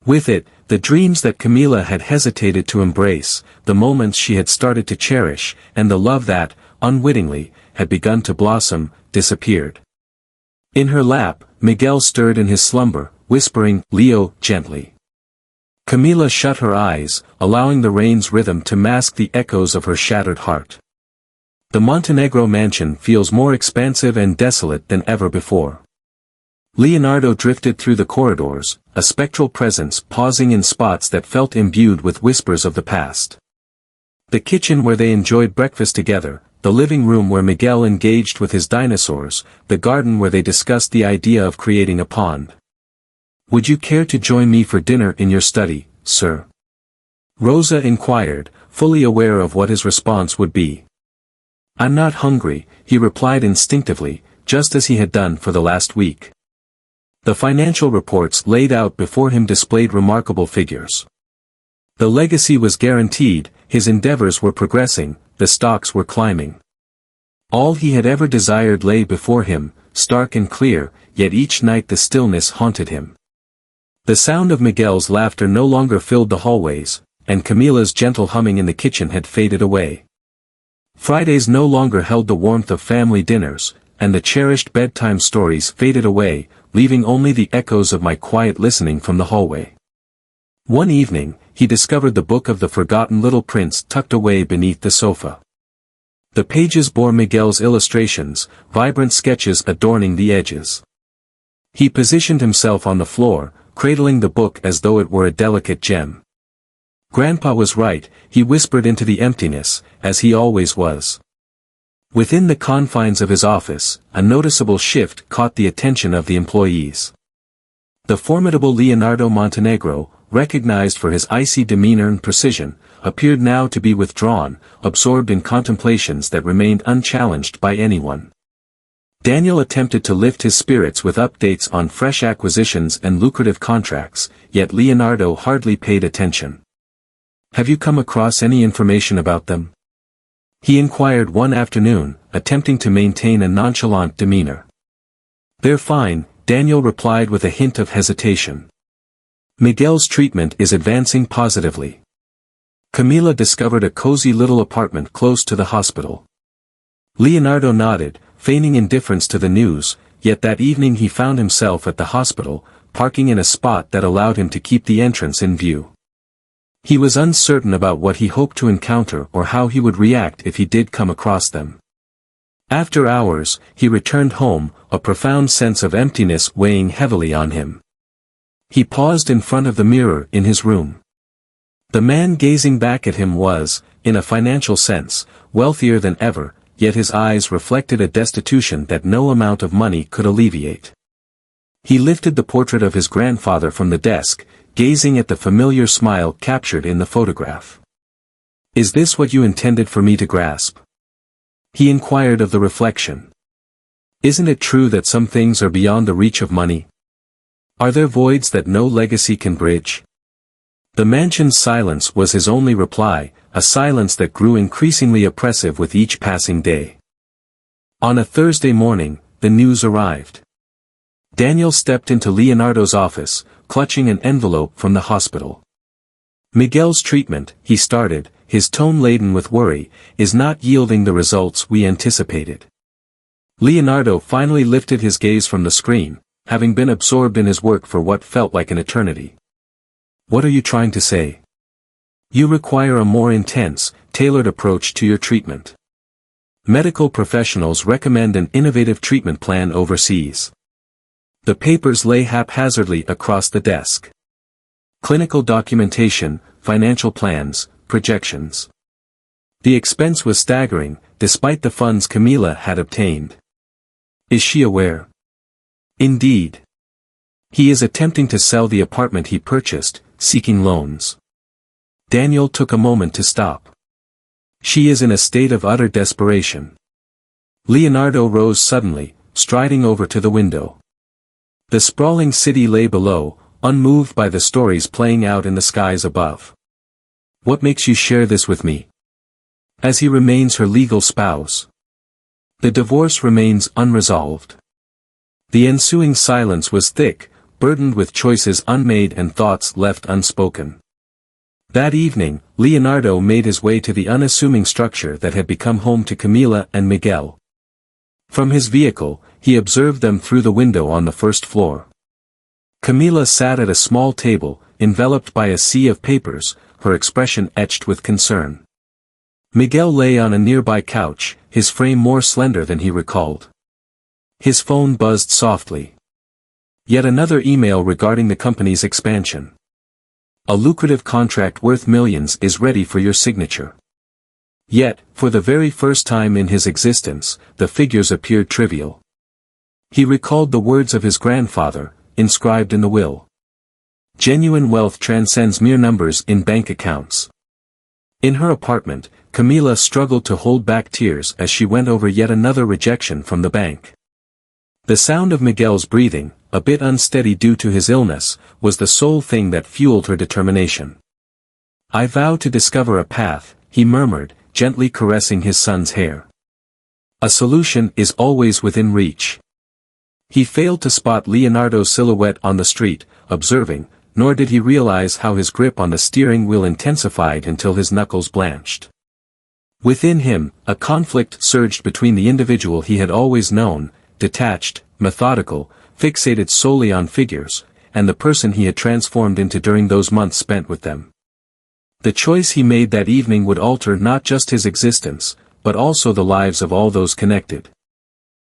A: With it, the dreams that Camilla had hesitated to embrace, the moments she had started to cherish, and the love that, unwittingly, had begun to blossom, disappeared. In her lap, Miguel stirred in his slumber, whispering, "Leo," gently. Camilla shut her eyes, allowing the rain's rhythm to mask the echoes of her shattered heart. The Montenegro mansion feels more expansive and desolate than ever before. Leonardo drifted through the corridors, a spectral presence pausing in spots that felt imbued with whispers of the past. The kitchen where they enjoyed breakfast together, the living room where Miguel engaged with his dinosaurs, the garden where they discussed the idea of creating a pond. "Would you care to join me for dinner in your study, sir?" Rosa inquired, fully aware of what his response would be. "I'm not hungry," he replied instinctively, just as he had done for the last week. The financial reports laid out before him displayed remarkable figures. The legacy was guaranteed, his endeavors were progressing, the stocks were climbing. All he had ever desired lay before him, stark and clear, yet each night the stillness haunted him. The sound of Miguel's laughter no longer filled the hallways, and Camilla's gentle humming in the kitchen had faded away. Fridays no longer held the warmth of family dinners, and the cherished bedtime stories faded away, leaving only the echoes of my quiet listening from the hallway. One evening, he discovered the book of the forgotten little prince tucked away beneath the sofa. The pages bore Miguel's illustrations, vibrant sketches adorning the edges. He positioned himself on the floor, cradling the book as though it were a delicate gem. "Grandpa was right," he whispered into the emptiness, as he always was. Within the confines of his office, a noticeable shift caught the attention of the employees. The formidable Leonardo Montenegro, recognized for his icy demeanor and precision, appeared now to be withdrawn, absorbed in contemplations that remained unchallenged by anyone. Daniel attempted to lift his spirits with updates on fresh acquisitions and lucrative contracts, yet Leonardo hardly paid attention. "Have you come across any information about them?" he inquired one afternoon, attempting to maintain a nonchalant demeanor. "They're fine," Daniel replied with a hint of hesitation. "Miguel's treatment is advancing positively." Camilla discovered a cozy little apartment close to the hospital. Leonardo nodded, feigning indifference to the news, yet that evening he found himself at the hospital, parking in a spot that allowed him to keep the entrance in view. He was uncertain about what he hoped to encounter or how he would react if he did come across them. After hours, he returned home, a profound sense of emptiness weighing heavily on him. He paused in front of the mirror in his room. The man gazing back at him was, in a financial sense, wealthier than ever, yet his eyes reflected a destitution that no amount of money could alleviate. He lifted the portrait of his grandfather from the desk, gazing at the familiar smile captured in the photograph. "Is this what you intended for me to grasp?" he inquired of the reflection. "Isn't it true that some things are beyond the reach of money? Are there voids that no legacy can bridge?" The mansion's silence was his only reply, a silence that grew increasingly oppressive with each passing day. On a Thursday morning, the news arrived. Daniel stepped into Leonardo's office, clutching an envelope from the hospital. "Miguel's treatment," he started, his tone laden with worry, "is not yielding the results we anticipated." Leonardo finally lifted his gaze from the screen, having been absorbed in his work for what felt like an eternity. "What are you trying to say?" You require a more intense, tailored approach to your treatment. Medical professionals recommend an innovative treatment plan overseas. The papers lay haphazardly across the desk. Clinical documentation, financial plans, projections. The expense was staggering, despite the funds Camila had obtained. Is she aware? Indeed. He is attempting to sell the apartment he purchased, seeking loans. Daniel took a moment to stop. She is in a state of utter desperation. Leonardo rose suddenly, striding over to the window. The sprawling city lay below, unmoved by the stories playing out in the skies above. What makes you share this with me? As he remains her legal spouse. The divorce remains unresolved. The ensuing silence was thick, burdened with choices unmade and thoughts left unspoken. That evening, Leonardo made his way to the unassuming structure that had become home to Camila and Miguel. From his vehicle, he observed them through the window on the first floor. Camila sat at a small table, enveloped by a sea of papers, her expression etched with concern. Miguel lay on a nearby couch, his frame more slender than he recalled. His phone buzzed softly. Yet another email regarding the company's expansion. A lucrative contract worth millions is ready for your signature. Yet, for the very first time in his existence, the figures appeared trivial. He recalled the words of his grandfather, inscribed in the will. Genuine wealth transcends mere numbers in bank accounts. In her apartment, Camila struggled to hold back tears as she went over yet another rejection from the bank. The sound of Miguel's breathing, a bit unsteady due to his illness, was the sole thing that fueled her determination. I vow to discover a path, he murmured, gently caressing his son's hair. A solution is always within reach. He failed to spot Leonardo's silhouette on the street, observing, nor did he realize how his grip on the steering wheel intensified until his knuckles blanched. Within him, a conflict surged between the individual he had always known, detached, methodical, fixated solely on figures, and the person he had transformed into during those months spent with them. The choice he made that evening would alter not just his existence, but also the lives of all those connected.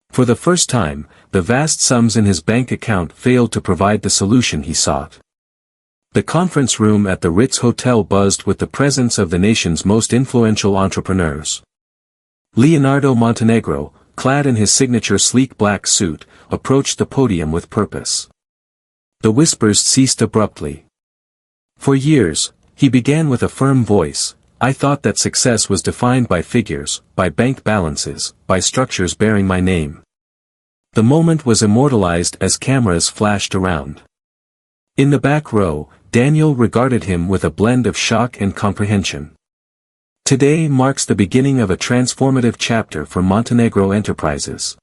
A: For the first time, the vast sums in his bank account failed to provide the solution he sought. The conference room at the Ritz Hotel buzzed with the presence of the nation's most influential entrepreneurs. Leonardo Montenegro, clad in his signature sleek black suit, approached the podium with purpose. The whispers ceased abruptly. For years, he began with a firm voice, I thought that success was defined by figures, by bank balances, by structures bearing my name. The moment was immortalized as cameras flashed around. In the back row, Daniel regarded him with a blend of shock and comprehension. Today marks the beginning of a transformative chapter for Montenegro Enterprises.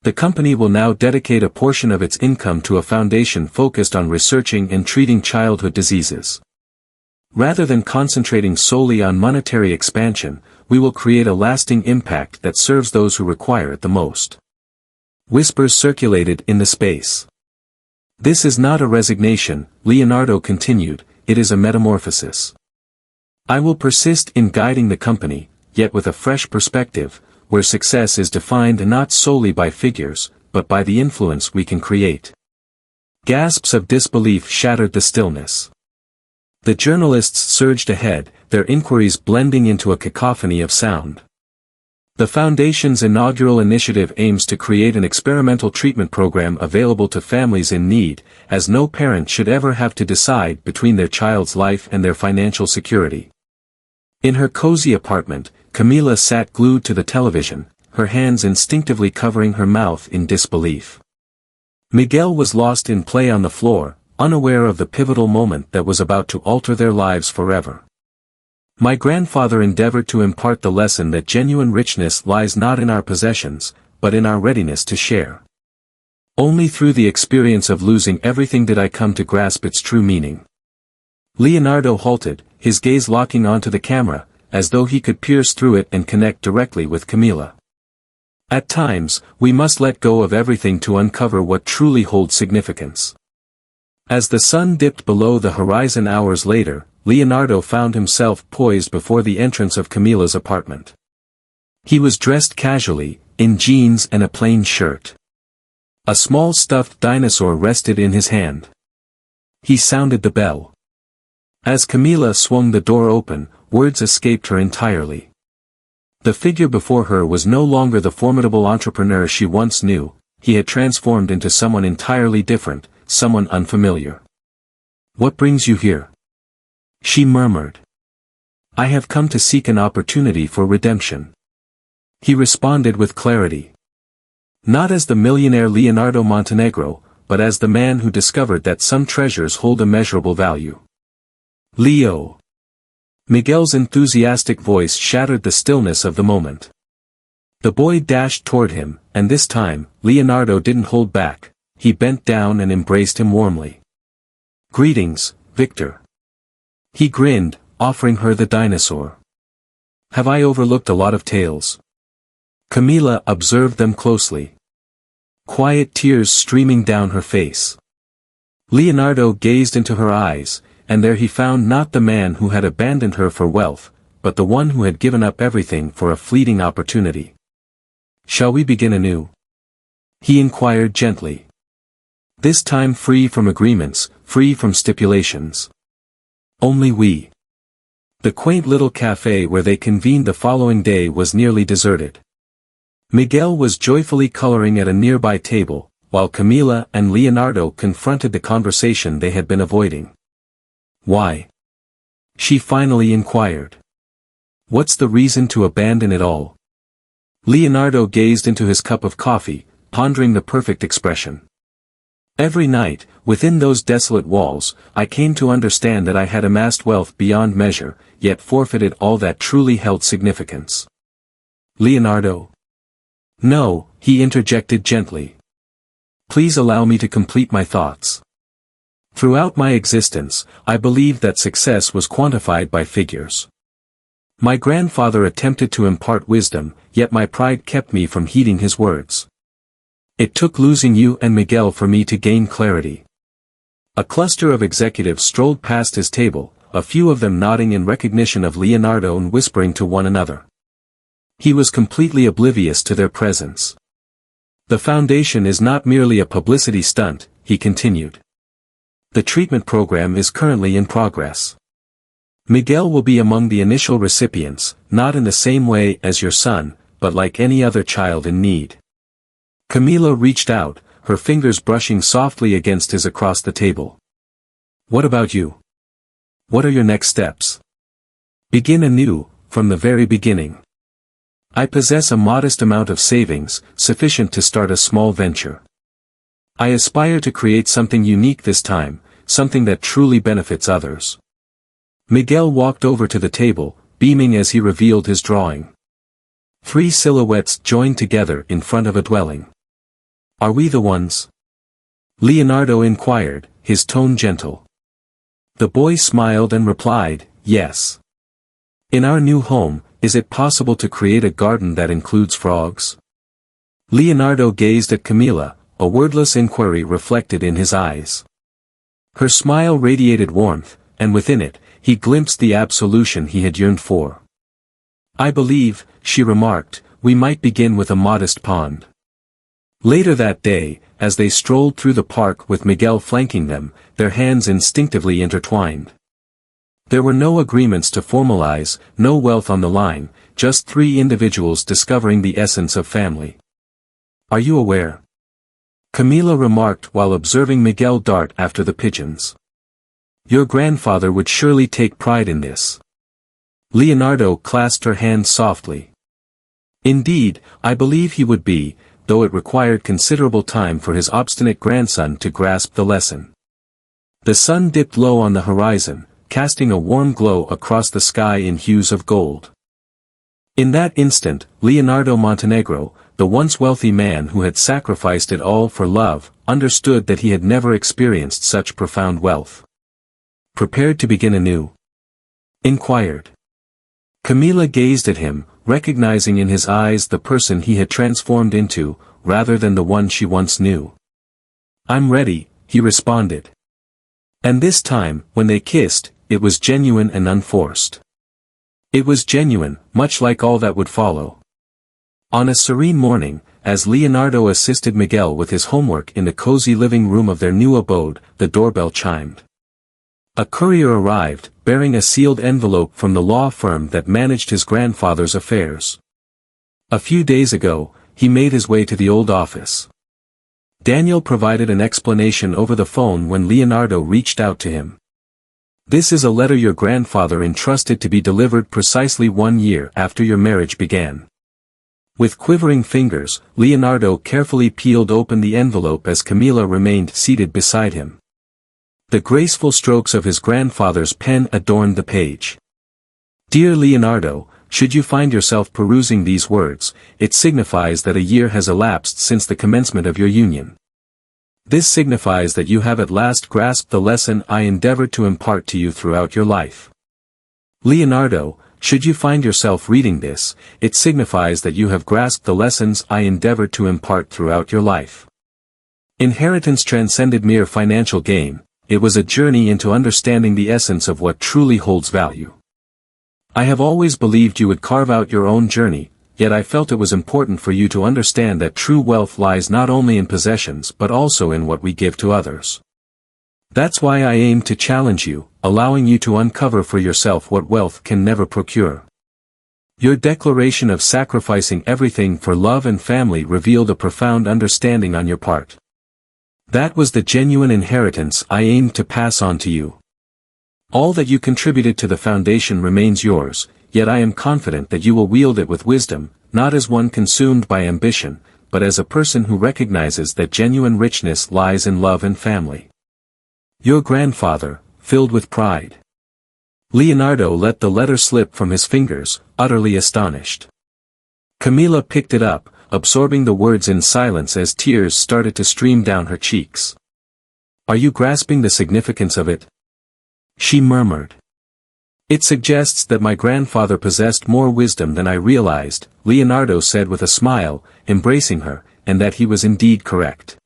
A: The company will now dedicate a portion of its income to a foundation focused on researching and treating childhood diseases. Rather than concentrating solely on monetary expansion, we will create a lasting impact that serves those who require it the most. Whispers circulated in the space. This is not a resignation, Leonardo continued, it is a metamorphosis. I will persist in guiding the company, yet with a fresh perspective, where success is defined not solely by figures, but by the influence we can create. Gasps of disbelief shattered the stillness. The journalists surged ahead, their inquiries blending into a cacophony of sound. The Foundation's inaugural initiative aims to create an experimental treatment program available to families in need, as no parent should ever have to decide between their child's life and their financial security. In her cozy apartment, Camila sat glued to the television, her hands instinctively covering her mouth in disbelief. Miguel was lost in play on the floor, unaware of the pivotal moment that was about to alter their lives forever. My grandfather endeavored to impart the lesson that genuine richness lies not in our possessions, but in our readiness to share. Only through the experience of losing everything did I come to grasp its true meaning. Leonardo halted, his gaze locking onto the camera, as though he could pierce through it and connect directly with Camila. At times, we must let go of everything to uncover what truly holds significance. As the sun dipped below the horizon hours later, Leonardo found himself poised before the entrance of Camilla's apartment. He was dressed casually, in jeans and a plain shirt. A small stuffed dinosaur rested in his hand. He sounded the bell. As Camilla swung the door open, words escaped her entirely. The figure before her was no longer the formidable entrepreneur she once knew. He had transformed into someone entirely different, someone unfamiliar. "What brings you here?" she murmured. "I have come to seek an opportunity for redemption." He responded with clarity. Not as the millionaire Leonardo Montenegro, but as the man who discovered that some treasures hold immeasurable value. "Leo." Miguel's enthusiastic voice shattered the stillness of the moment. The boy dashed toward him, and this time, Leonardo didn't hold back. He bent down and embraced him warmly. "Greetings, Victor." He grinned, offering her the dinosaur. "Have I overlooked a lot of tales?" Camilla observed them closely. Quiet tears streaming down her face. Leonardo gazed into her eyes, and there he found not the man who had abandoned her for wealth, but the one who had given up everything for a fleeting opportunity. "Shall we begin anew?" he inquired gently. "This time free from agreements, free from stipulations. Only we." The quaint little café where they convened the following day was nearly deserted. Miguel was joyfully coloring at a nearby table, while Camilla and Leonardo confronted the conversation they had been avoiding. "Why?" she finally inquired. "What's the reason to abandon it all?" Leonardo gazed into his cup of coffee, pondering the perfect expression. "Every night, within those desolate walls, I came to understand that I had amassed wealth beyond measure, yet forfeited all that truly held significance." "Leonardo." "No," he interjected gently. "Please allow me to complete my thoughts. Throughout my existence, I believed that success was quantified by figures. My grandfather attempted to impart wisdom, yet my pride kept me from heeding his words. It took losing you and Miguel for me to gain clarity." A cluster of executives strolled past his table, a few of them nodding in recognition of Leonardo and whispering to one another. He was completely oblivious to their presence. "The foundation is not merely a publicity stunt," he continued. "The treatment program is currently in progress. Miguel will be among the initial recipients, not in the same way as your son, but like any other child in need." Camilla reached out, her fingers brushing softly against his across the table. "What about you? What are your next steps?" "Begin anew, from the very beginning. I possess a modest amount of savings, sufficient to start a small venture. I aspire to create something unique this time, something that truly benefits others." Miguel walked over to the table, beaming as he revealed his drawing. 3 silhouettes joined together in front of a dwelling. "Are we the ones?" Leonardo inquired, his tone gentle. The boy smiled and replied, "Yes. In our new home, is it possible to create a garden that includes frogs?" Leonardo gazed at Camilla, a wordless inquiry reflected in his eyes. Her smile radiated warmth, and within it, he glimpsed the absolution he had yearned for. "I believe," she remarked, "we might begin with a modest pond." Later that day, as they strolled through the park with Miguel flanking them, their hands instinctively intertwined. There were no agreements to formalize, no wealth on the line, just 3 individuals discovering the essence of family. "Are you aware?" Camilla remarked while observing Miguel dart after the pigeons. "Your grandfather would surely take pride in this." Leonardo clasped her hand softly. "Indeed, I believe he would be, though it required considerable time for his obstinate grandson to grasp the lesson." The sun dipped low on the horizon, casting a warm glow across the sky in hues of gold. In that instant, Leonardo Montenegro, the once wealthy man who had sacrificed it all for love, understood that he had never experienced such profound wealth. "Prepared to begin anew?" inquired. Camilla gazed at him, recognizing in his eyes the person he had transformed into, rather than the one she once knew. "I'm ready," he responded. And this time, when they kissed, it was genuine and unforced. It was genuine, much like all that would follow. On a serene morning, as Leonardo assisted Miguel with his homework in the cozy living room of their new abode, the doorbell chimed. A courier arrived, bearing a sealed envelope from the law firm that managed his grandfather's affairs. A few days ago, he made his way to the old office. Daniel provided an explanation over the phone when Leonardo reached out to him. This is a letter your grandfather entrusted to be delivered precisely 1 year after your marriage began. With quivering fingers, Leonardo carefully peeled open the envelope as Camila remained seated beside him. The graceful strokes of his grandfather's pen adorned the page. Dear Leonardo, should you find yourself perusing these words, it signifies that a year has elapsed since the commencement of your union. This signifies that you have at last grasped the lesson I endeavored to impart to you throughout your life. Leonardo, should you find yourself reading this, it signifies that you have grasped the lessons I endeavored to impart throughout your life. Inheritance transcended mere financial gain, it was a journey into understanding the essence of what truly holds value. I have always believed you would carve out your own journey, yet I felt it was important for you to understand that true wealth lies not only in possessions but also in what we give to others. That's why I aim to challenge you, allowing you to uncover for yourself what wealth can never procure. Your declaration of sacrificing everything for love and family revealed a profound understanding on your part. That was the genuine inheritance I aimed to pass on to you. All that you contributed to the foundation remains yours, yet I am confident that you will wield it with wisdom, not as one consumed by ambition, but as a person who recognizes that genuine richness lies in love and family. Your grandfather, filled with pride. Leonardo let the letter slip from his fingers, utterly astonished. Camila picked it up, absorbing the words in silence as tears started to stream down her cheeks. Are you grasping the significance of it? She murmured. It suggests that my grandfather possessed more wisdom than I realized, Leonardo said with a smile, embracing her, and that he was indeed correct.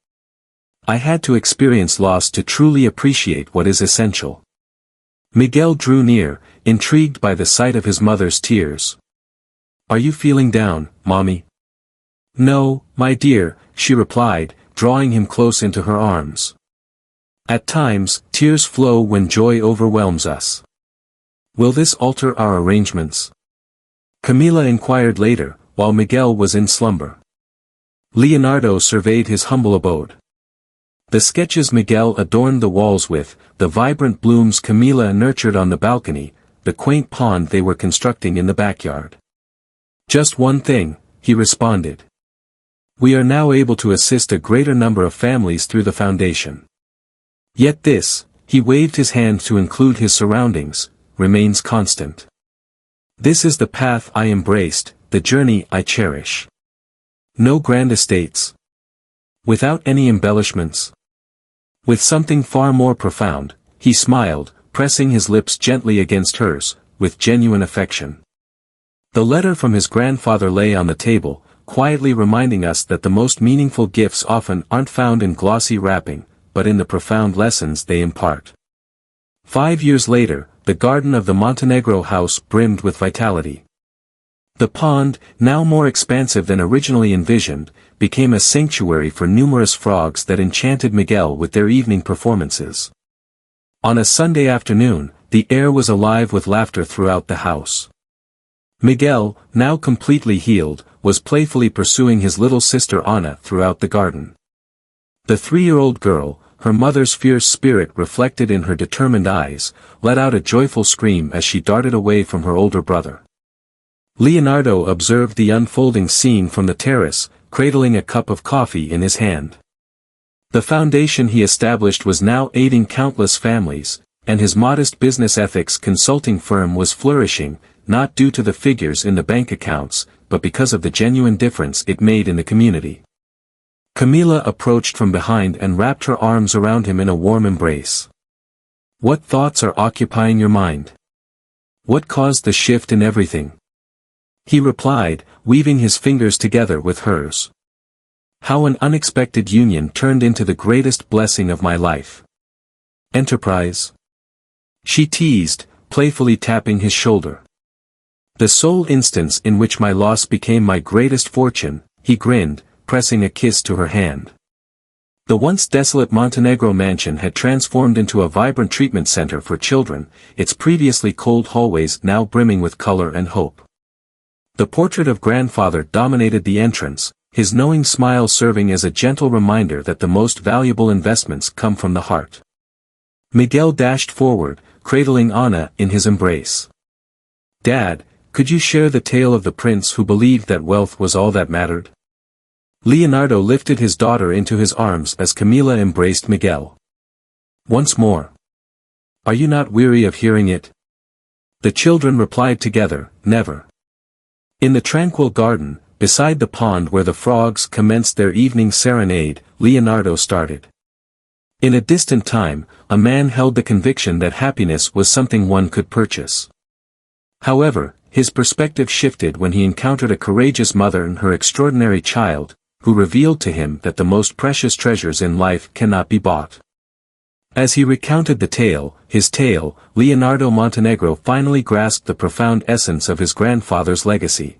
A: I had to experience loss to truly appreciate what is essential. Miguel drew near, intrigued by the sight of his mother's tears. Are you feeling down, Mommy? No, my dear, she replied, drawing him close into her arms. At times, tears flow when joy overwhelms us. Will this alter our arrangements? Camila inquired later, while Miguel was in slumber. Leonardo surveyed his humble abode. The sketches Miguel adorned the walls with, the vibrant blooms Camila nurtured on the balcony, the quaint pond they were constructing in the backyard. Just one thing, he responded. We are now able to assist a greater number of families through the foundation. Yet this, he waved his hand to include his surroundings, remains constant. This is the path I embraced, the journey I cherish. No grand estates. Without any embellishments. With something far more profound, he smiled, pressing his lips gently against hers, with genuine affection. The letter from his grandfather lay on the table, quietly reminding us that the most meaningful gifts often aren't found in glossy wrapping, but in the profound lessons they impart. 5 years later, the garden of the Montenegro house brimmed with vitality. The pond, now more expansive than originally envisioned, became a sanctuary for numerous frogs that enchanted Miguel with their evening performances. On a Sunday afternoon, the air was alive with laughter throughout the house. Miguel, now completely healed, was playfully pursuing his little sister Anna throughout the garden. The 3-year-old girl, her mother's fierce spirit reflected in her determined eyes, let out a joyful scream as she darted away from her older brother. Leonardo observed the unfolding scene from the terrace, cradling a cup of coffee in his hand. The foundation he established was now aiding countless families, and his modest business ethics consulting firm was flourishing, not due to the figures in the bank accounts, but because of the genuine difference it made in the community. Camila approached from behind and wrapped her arms around him in a warm embrace. What thoughts are occupying your mind? What caused the shift in everything? He replied, weaving his fingers together with hers. How an unexpected union turned into the greatest blessing of my life. Enterprise. she teased, playfully tapping his shoulder. The sole instance in which my loss became my greatest fortune, he grinned, pressing a kiss to her hand. The once desolate Montenegro mansion had transformed into a vibrant treatment center for children, its previously cold hallways now brimming with color and hope. The portrait of grandfather dominated the entrance, his knowing smile serving as a gentle reminder that the most valuable investments come from the heart. Miguel dashed forward, cradling Anna in his embrace. "Dad, could you share the tale of the prince who believed that wealth was all that mattered?" Leonardo lifted his daughter into his arms as Camila embraced Miguel. "Once more. Are you not weary of hearing it?" The children replied together, "Never." In the tranquil garden, beside the pond where the frogs commenced their evening serenade, Leonardo started. In a distant time, a man held the conviction that happiness was something one could purchase. However, his perspective shifted when he encountered a courageous mother and her extraordinary child, who revealed to him that the most precious treasures in life cannot be bought. As he recounted his tale, Leonardo Montenegro finally grasped the profound essence of his grandfather's legacy.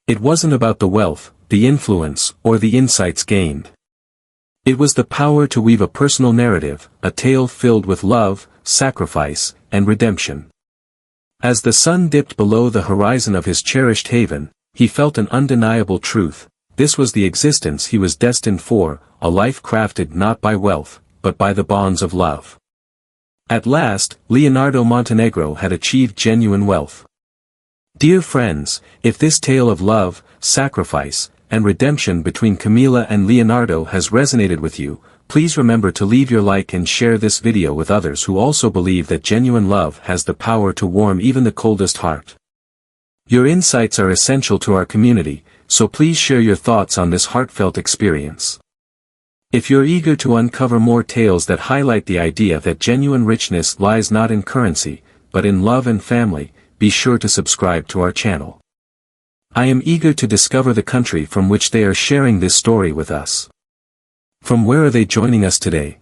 A: It wasn't about the wealth, the influence, or the insights gained. It was the power to weave a personal narrative, a tale filled with love, sacrifice, and redemption. As the sun dipped below the horizon of his cherished haven, he felt an undeniable truth: this was the existence he was destined for, a life crafted not by wealth, but by the bonds of love. At last, Leonardo Montenegro had achieved genuine wealth. Dear friends, if this tale of love, sacrifice, and redemption between Camila and Leonardo has resonated with you, please remember to leave your like and share this video with others who also believe that genuine love has the power to warm even the coldest heart. Your insights are essential to our community, so please share your thoughts on this heartfelt experience. If you're eager to uncover more tales that highlight the idea that genuine richness lies not in currency, but in love and family, be sure to subscribe to our channel. I am eager to discover the country from which they are sharing this story with us. From where are they joining us today?